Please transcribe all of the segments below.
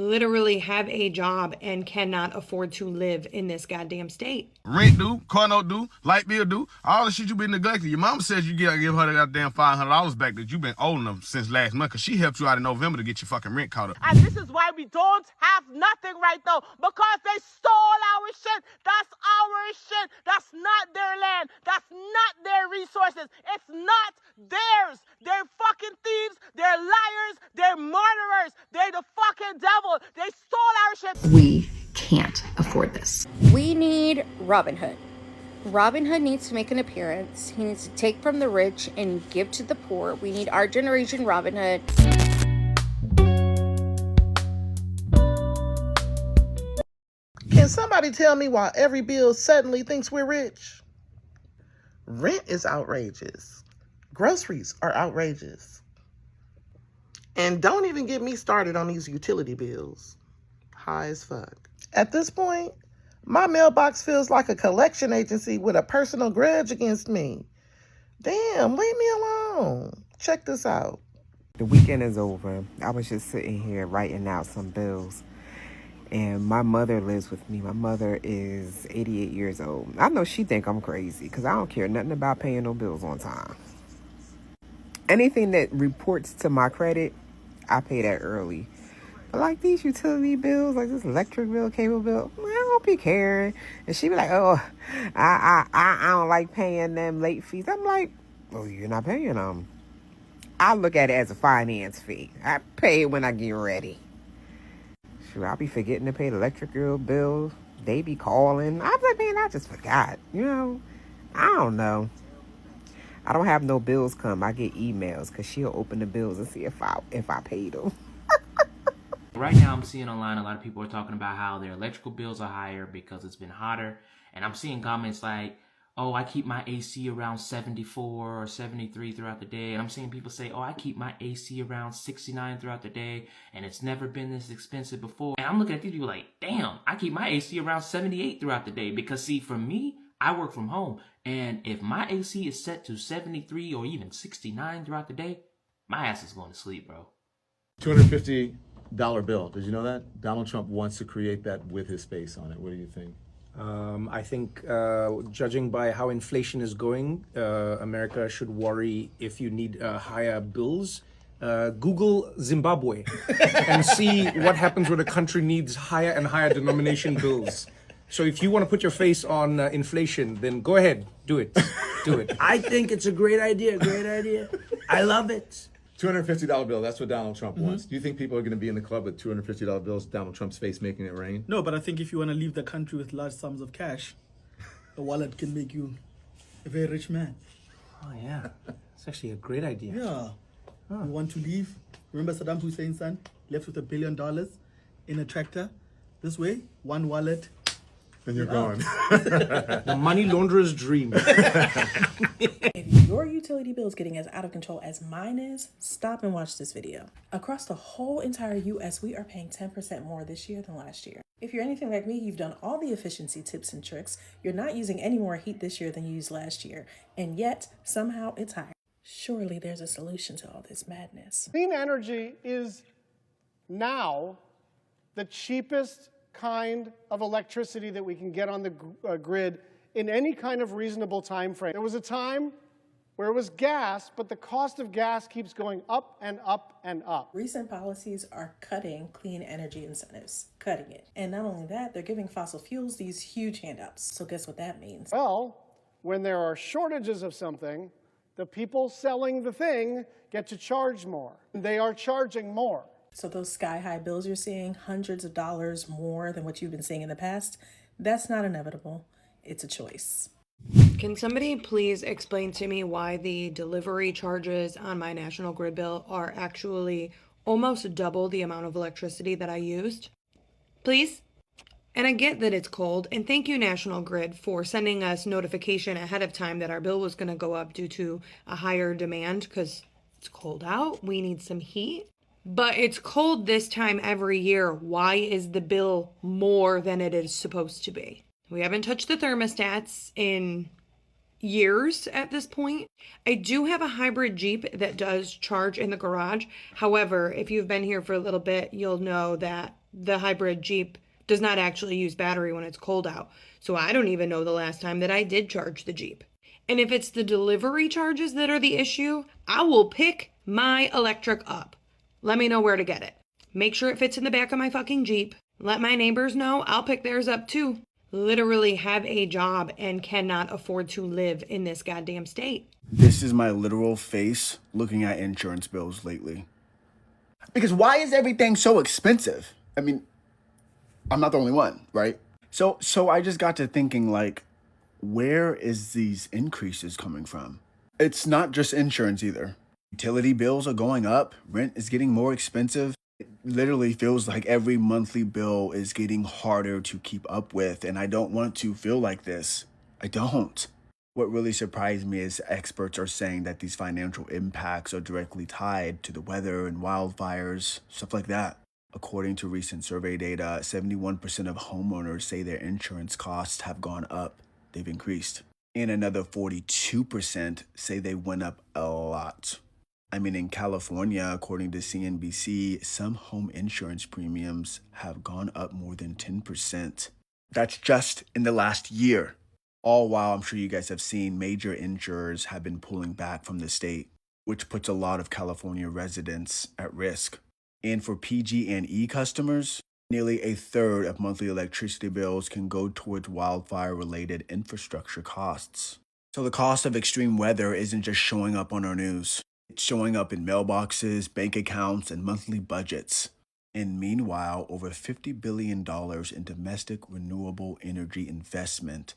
literally have a job and cannot afford to live in this goddamn state. Rent due, car note due, light bill due, all the shit you been neglected. Your mama says you gotta give her that goddamn $500 back that you been owing them since last month, because she helped you out in November to get your fucking rent caught up. And this is why we don't have nothing right now, because they stole our shit. That's our shit. That's not their land. That's not their resources. It's not theirs. They're fucking thieves. They're liars. They're murderers. They're the fucking devil. They stole our shit. We can't afford this. We need Robin Hood. Robin Hood needs to make an appearance. He needs to take from the rich and give to the poor. We need our generation Robin Hood. Can somebody tell me why every bill suddenly thinks we're rich? Rent is outrageous. Groceries are outrageous. And don't even get me started on these utility bills. High as fuck. At this point, my mailbox feels like a collection agency with a personal grudge against me. Damn, leave me alone. Check this out. The weekend is over. I was just sitting here writing out some bills. And my mother lives with me. My mother is 88 years old. I know she think I'm crazy because I don't care nothing about paying no bills on time. Anything that reports to my credit, I pay that early. But like these utility bills, like this electric bill, cable bill, I don't be caring. And she be like, oh, I don't like paying them late fees. I'm like, oh, you're not paying them. I look at it as a finance fee. I pay it when I get ready. Sure, I'll be forgetting to pay the electric bill. They be calling. I'm like, man, I just forgot. You know, I don't know. I don't have no bills come. I get emails because she'll open the bills and see if I paid them. Right now I'm seeing online a lot of people are talking about how their electrical bills are higher because it's been hotter. And I'm seeing comments like, oh, I keep my AC around 74 or 73 throughout the day. And I'm seeing people say, oh, I keep my AC around 69 throughout the day, and it's never been this expensive before. And I'm looking at these people like, damn, I keep my AC around 78 throughout the day. Because see, for me, I work from home. And if my AC is set to 73 or even 69 throughout the day, my ass is going to sleep, bro. $250 bill. Did you know that? Donald Trump wants to create that with his face on it. What do you think? I think, judging by how inflation is going, America should worry if you need higher bills. Google Zimbabwe and see what happens when a country needs higher and higher denomination bills. So if you want to put your face on inflation, then go ahead, do it. Do it. I think it's a great idea. Great idea. I love it. $250 bill. That's what Donald Trump wants. Do you think people are going to be in the club with $250 bills, Donald Trump's face making it rain? No, but I think if you want to leave the country with large sums of cash, a wallet can make you a very rich man. Oh, yeah. It's actually a great idea. Yeah. You want to leave? Remember Saddam Hussein's son left with $1 billion in a tractor? This way, one wallet. And you're gone. The money launderer's dream. If your utility bill is getting as out of control as mine is, stop and watch this video. Across the whole entire US, we are paying 10% more this year than last year. If you're anything like me, you've done all the efficiency tips and tricks. You're not using any more heat this year than you used last year, and yet somehow it's higher. Surely there's a solution to all this madness. Clean energy is now the cheapest kind of electricity that we can get on the grid in any kind of reasonable time frame. There was a time where it was gas, but the cost of gas keeps going up and up and up. Recent policies are cutting clean energy incentives, cutting it. And not only that, they're giving fossil fuels these huge handouts. So guess what that means? Well, when there are shortages of something, the people selling the thing get to charge more. They are charging more. So those sky-high bills you're seeing, hundreds of dollars more than what you've been seeing in the past, that's not inevitable. It's a choice. Can somebody please explain to me why the delivery charges on my National Grid bill are actually almost double the amount of electricity that I used? Please? And I get that it's cold, and thank you, National Grid, for sending us notification ahead of time that our bill was going to go up due to a higher demand because it's cold out. We need some heat. But it's cold this time every year. Why is the bill more than it is supposed to be? We haven't touched the thermostats in years at this point. I do have a hybrid Jeep that does charge in the garage. However, if you've been here for a little bit, you'll know that the hybrid Jeep does not actually use battery when it's cold out. So I don't even know the last time that I did charge the Jeep. And if it's the delivery charges that are the issue, I will pick my electric up. Let me know where to get it. Make sure it fits in the back of my fucking Jeep. Let my neighbors know I'll pick theirs up too. Literally have a job and cannot afford to live in this goddamn state. This is my literal face looking at insurance bills lately. Because why is everything so expensive? I mean, I'm not the only one, right? So I just got to thinking, like, where is these increases coming from? It's not just insurance either. Utility bills are going up, rent is getting more expensive. It literally feels like every monthly bill is getting harder to keep up with, and I don't want to feel like this. I don't. What really surprised me is experts are saying that these financial impacts are directly tied to the weather and wildfires, stuff like that. According to recent survey data, 71% of homeowners say their insurance costs have gone up. They've increased. And another 42% say they went up a lot. I mean, in California, according to CNBC, some home insurance premiums have gone up more than 10%. That's just in the last year. All while I'm sure you guys have seen major insurers have been pulling back from the state, which puts a lot of California residents at risk. And for PG&E customers, nearly a third of monthly electricity bills can go towards wildfire-related infrastructure costs. So the cost of extreme weather isn't just showing up on our news. It's showing up in mailboxes, bank accounts, and monthly budgets. And meanwhile, over $50 billion in domestic renewable energy investment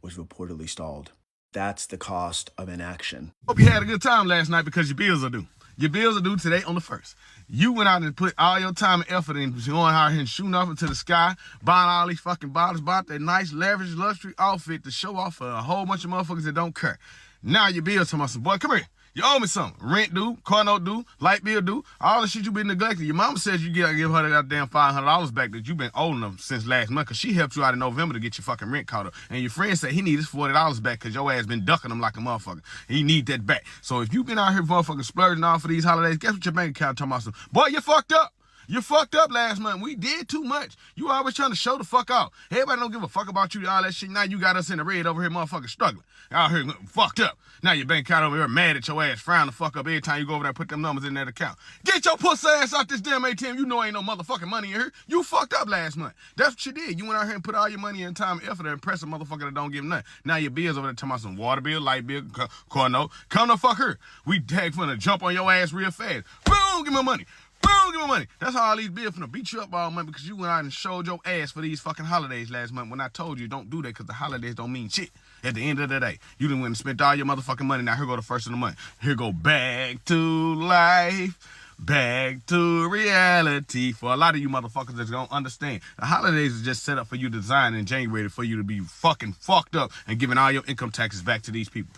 was reportedly stalled. That's the cost of inaction. Hope you had a good time last night because your bills are due. Your bills are due today on the 1st. You went out and put all your time and effort in going out here and shooting off into the sky, buying all these fucking bottles, bought that nice leveraged luxury outfit to show off for a whole bunch of motherfuckers that don't care. Now your bills talking about some, boy, come here. You owe me something. Rent due, car note due, light bill due, all the shit you been neglecting. Your mama says you gotta give her that goddamn $500 back that you been owing them since last month because she helped you out in November to get your fucking rent caught up. And your friend said he needs his $40 back because your ass been ducking him like a motherfucker. He need that back. So if you been out here motherfucking splurging off for these holidays, guess what your bank account talking about? Some, boy, you fucked up. You fucked up last month. We did too much. You always trying to show the fuck out. Everybody don't give a fuck about you, all that shit. Now you got us in the red over here motherfucking struggling. Out here fucked up. Now your bank account over here mad at your ass, frown the fuck up every time you go over there and put them numbers in that account. Get your pussy ass out this damn ATM. You know ain't no motherfucking money in here. You fucked up last month. That's what you did. You went out here and put all your money and time and effort to impress a motherfucker that don't give nothing. Now your bills over there talking about some water bill, light bill, car note. Come the fuck here. We finna jump on your ass real fast. Boom, give me money. Boom, give me money. That's how all these bills finna beat you up all month because you went out and showed your ass for these fucking holidays last month when I told you don't do that because the holidays don't mean shit. At the end of the day, you done went and spent all your motherfucking money. Now here go the first of the month. Here go back to life. Back to reality. For a lot of you motherfuckers that's gonna understand, the holidays is just set up for you to design in January for you to be fucking fucked up and giving all your income taxes back to these people.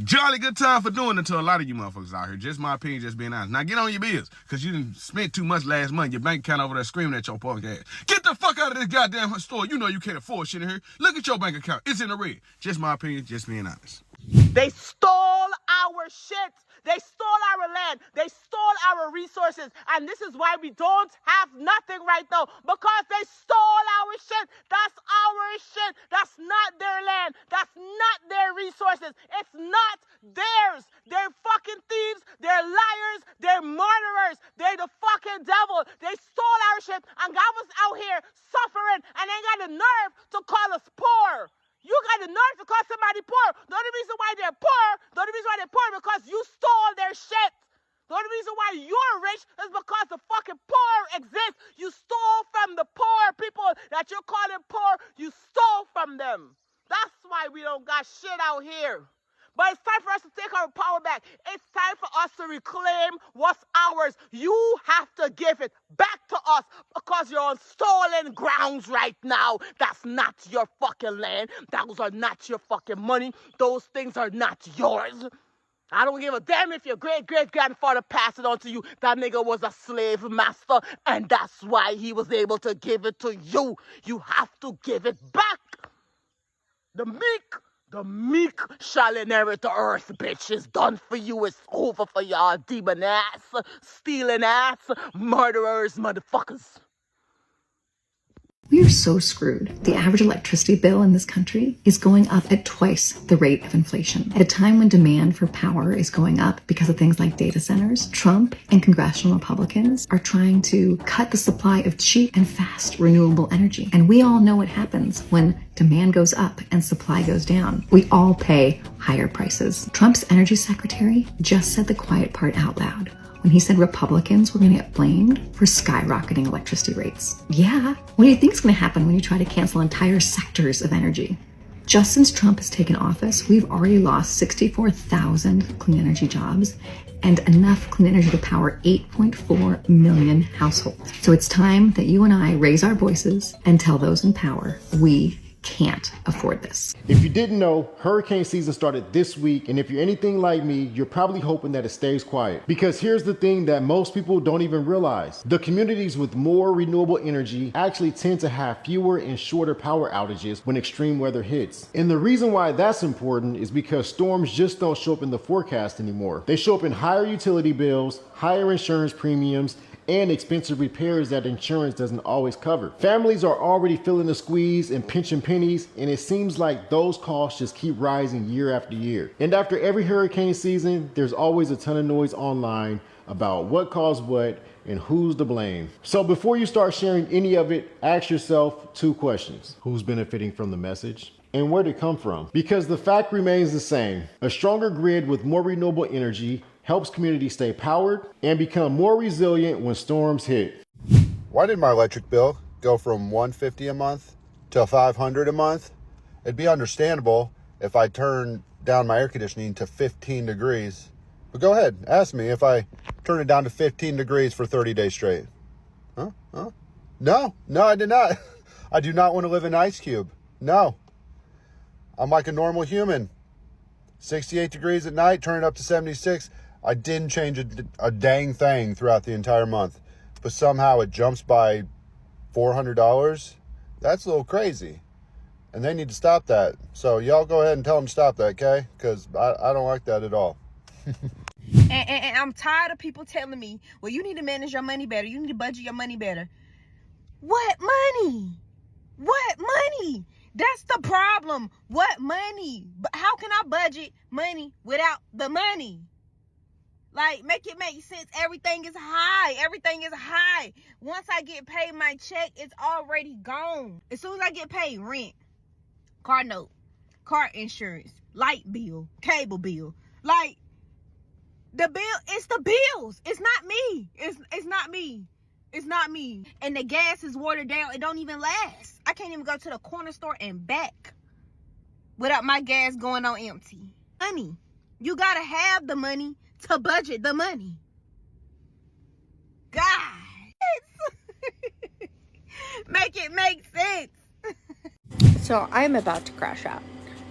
Jolly good time for doing it to a lot of you motherfuckers out here. Just my opinion, just being honest. Now get on your bills, because you didn't spend too much last month. Your bank account over there screaming at your punk ass. Get the fuck out of this goddamn store. You know you can't afford shit in here. Look at your bank account. It's in the red. Just my opinion, just being honest. They stole our shit. They stole our land. They stole our resources. And this is why we don't have nothing right now. Because they stole our shit. That's our shit. That's not their land. That's not their resources. It's not theirs. They're fucking thieves. They're liars. They're murderers. They're the fucking devil. They stole our shit. And God was out here suffering and ain't got the nerve to call us poor. You got the nerve to call somebody poor. The only reason why they're poor, because you stole their shit. The only reason why you're rich is because the fucking poor exist. You stole from the poor people that you're calling poor. You stole from them. That's why we don't got shit out here. But it's time for us to take our power back. It's time for us to reclaim what's ours. You have to give it back to us because you're on stolen grounds right now. That's not your fucking land. Those are not your fucking money. Those things are not yours. I don't give a damn if your great-great-grandfather passed it on to you. That nigga was a slave master, and that's why he was able to give it to you. You have to give it back. The meek The meek shall inherit the earth, bitch. It's done for you. It's over for y'all, demon ass, stealing ass, murderers, motherfuckers. We are so screwed. The average electricity bill in this country is going up at twice the rate of inflation. At a time when demand for power is going up because of things like data centers, Trump and congressional Republicans are trying to cut the supply of cheap and fast renewable energy. And we all know what happens when demand goes up and supply goes down. We all pay higher prices. Trump's energy secretary just said the quiet part out loud when he said Republicans were going to get blamed for skyrocketing electricity rates. Yeah, what do you think is going to happen when you try to cancel entire sectors of energy? Just since Trump has taken office, we've already lost 64,000 clean energy jobs and enough clean energy to power 8.4 million households. So it's time that you and I raise our voices and tell those in power we can't afford this. If you didn't know, hurricane season started this week, and if you're anything like me, you're probably hoping that it stays quiet. Because here's the thing that most people don't even realize. The communities with more renewable energy actually tend to have fewer and shorter power outages when extreme weather hits. And the reason why that's important is because storms just don't show up in the forecast anymore. They show up in higher utility bills, higher insurance premiums, and expensive repairs that insurance doesn't always cover. Families are already feeling the squeeze and pinching pennies, and it seems like those costs just keep rising year after year. And after every hurricane season, there's always a ton of noise online about what caused what and who's to blame. So before you start sharing any of it, ask yourself 2 questions. Who's benefiting from the message? And where did it come from? Because the fact remains the same. A stronger grid with more renewable energy helps communities stay powered and become more resilient when storms hit. Why did my electric bill go from $150 a month to $500 a month? It'd be understandable if I turned down my air conditioning to 15 degrees. But go ahead, ask me if I turn it down to 15 degrees for 30 days straight. Huh? No, I did not. I do not want to live in Ice Cube. No. I'm like a normal human. 68 degrees at night, turn it up to 76. I didn't change a dang thing throughout the entire month, but somehow it jumps by $400. That's a little crazy, and they need to stop that. So y'all go ahead and tell them to stop that, okay? Because I don't like that at all. And I'm tired of people telling me, well, you need to manage your money better. You need to budget your money better. What money? What money? That's the problem. What money? But how can I budget money without the money? Like, make it make sense. Everything is high. Everything is high. Once I get paid my check, it's already gone. As soon as I get paid, rent, car note, car insurance, light bill, cable bill. Like, the bill, it's the bills. It's not me. It's not me. It's not me. And the gas is watered down. It don't even last. I can't even go to the corner store and back without my gas going on empty. Money. You gotta have the money to budget the money. God. Make it make sense. So I'm about to crash out.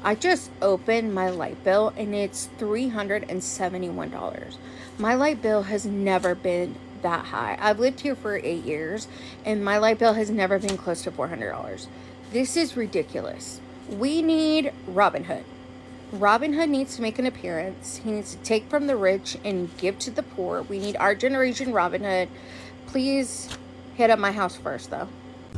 I just opened my light bill and it's $371. My light bill has never been that high. I've lived here for 8 years and my light bill has never been close to $400. This is ridiculous. We need Robin Hood. Robin Hood needs to make an appearance. He needs to take from the rich and give to the poor. We need our generation Robin Hood. Please hit up my house first, though.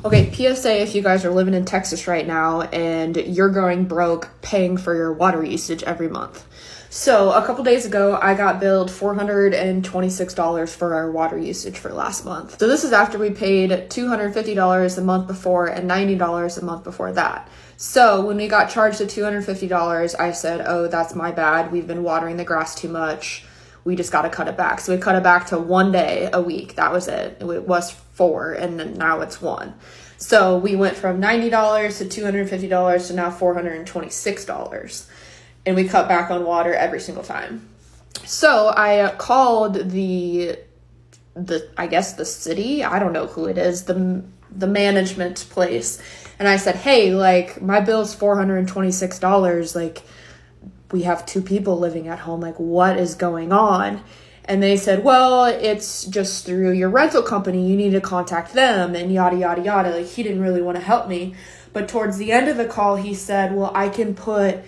Okay, PSA if you guys are living in Texas right now and you're going broke paying for your water usage every month. So a couple days ago, I got billed $426 for our water usage for last month. So this is after we paid $250 the month before and $90 the month before that. So when we got charged the $250, I said, oh, that's my bad. We've been watering the grass too much. We just got to cut it back. So we cut it back to 1 day a week. That was it. It was 4 and then now it's 1. So we went from $90 to $250 to now $426. And we cut back on water every single time. So I called the I guess the city, I don't know who it is, the management place. And I said, hey, like my bill's $426. Like we have 2 people living at home. Like what is going on? And they said, well, it's just through your rental company. You need to contact them and yada, yada, yada. Like he didn't really want to help me. But towards the end of the call, he said, well, I can put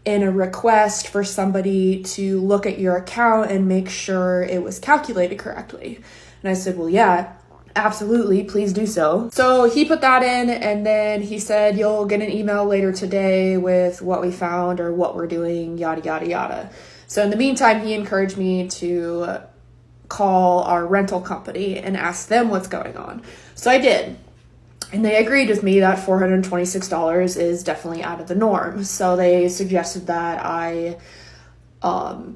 in a request for somebody to look at your account and make sure it was calculated correctly. And I said, well, yeah, absolutely, please do so. So he put that in, and then he said, you'll get an email later today with what we found or what we're doing, yada, yada, yada. So in the meantime, he encouraged me to call our rental company and ask them what's going on. So I did. And they agreed with me that $426 is definitely out of the norm. So they suggested that I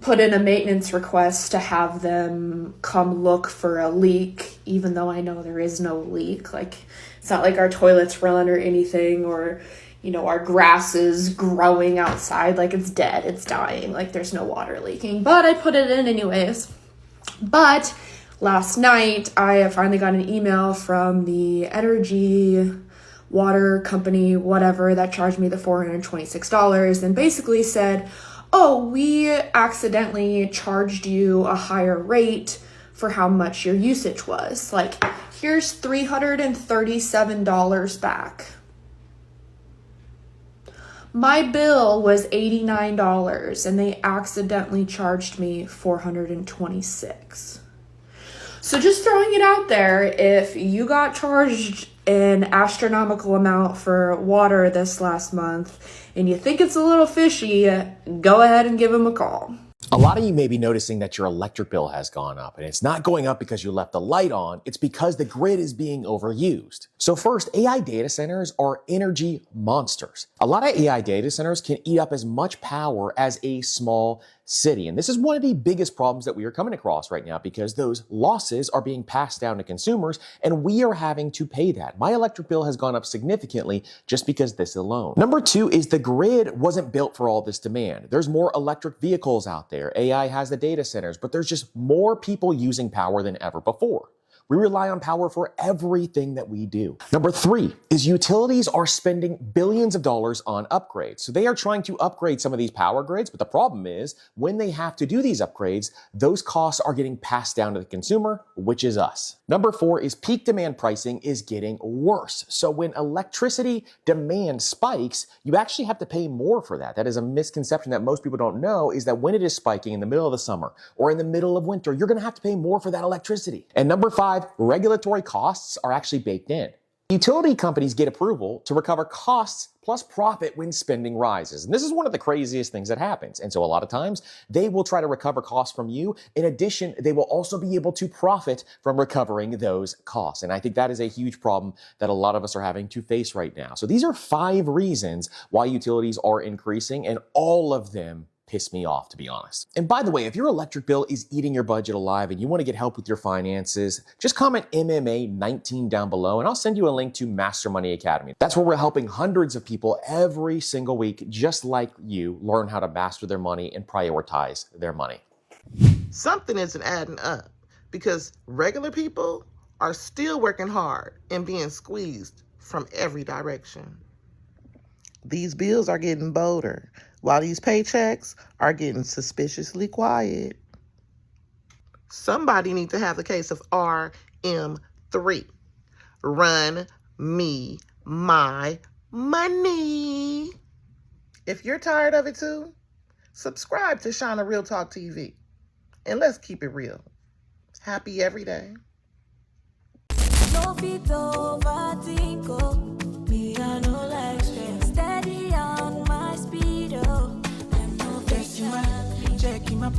put in a maintenance request to have them come look for a leak, even though I know there is no leak. Like, it's not like our toilets run or anything, or, you know, our grass is growing outside. Like, it's dead, it's dying, like there's no water leaking. But I put it in anyways. But last night, I finally got an email from the energy water company, whatever, that charged me the $426 and basically said, oh, we accidentally charged you a higher rate for how much your usage was. Like, here's $337 back. My bill was $89 and they accidentally charged me $426. So just throwing it out there, if you got charged an astronomical amount for water this last month and you think it's a little fishy, go ahead and give them a call. A lot of you may be noticing that your electric bill has gone up, and it's not going up because you left the light on, it's because the grid is being overused. So first, AI data centers are energy monsters. A lot of AI data centers can eat up as much power as a small city. And this is one of the biggest problems that we are coming across right now, because those losses are being passed down to consumers and we are having to pay that. My electric bill has gone up significantly just because this alone. Number two is the grid wasn't built for all this demand. There's more electric vehicles out there. AI has the data centers, but there's just more people using power than ever before. We rely on power for everything that we do. Number three is utilities are spending billions of dollars on upgrades. So they are trying to upgrade some of these power grids, but the problem is when they have to do these upgrades, those costs are getting passed down to the consumer, which is us. Number four is peak demand pricing is getting worse. So when electricity demand spikes, you actually have to pay more for that. That is a misconception that most people don't know, is that when it is spiking in the middle of the summer or in the middle of winter, you're gonna have to pay more for that electricity. And number five, regulatory costs are actually baked in. Utility companies get approval to recover costs plus profit when spending rises. And this is one of the craziest things that happens. And so a lot of times they will try to recover costs from you. In addition, they will also be able to profit from recovering those costs. And I think that is a huge problem that a lot of us are having to face right now. So these are 5 reasons why utilities are increasing, and all of them piss me off, to be honest. And by the way, if your electric bill is eating your budget alive and you want to get help with your finances, just comment MMA19 down below and I'll send you a link to Master Money Academy. That's where we're helping hundreds of people every single week, just like you, learn how to master their money and prioritize their money. Something isn't adding up, because regular people are still working hard and being squeezed from every direction. These bills are getting bolder, while these paychecks are getting suspiciously quiet. Somebody needs to have the case of RM3. Run me my money. If you're tired of it too, subscribe to Shana Real Talk TV. And let's keep it real. Happy every day. No fit overthink, oh, me I know.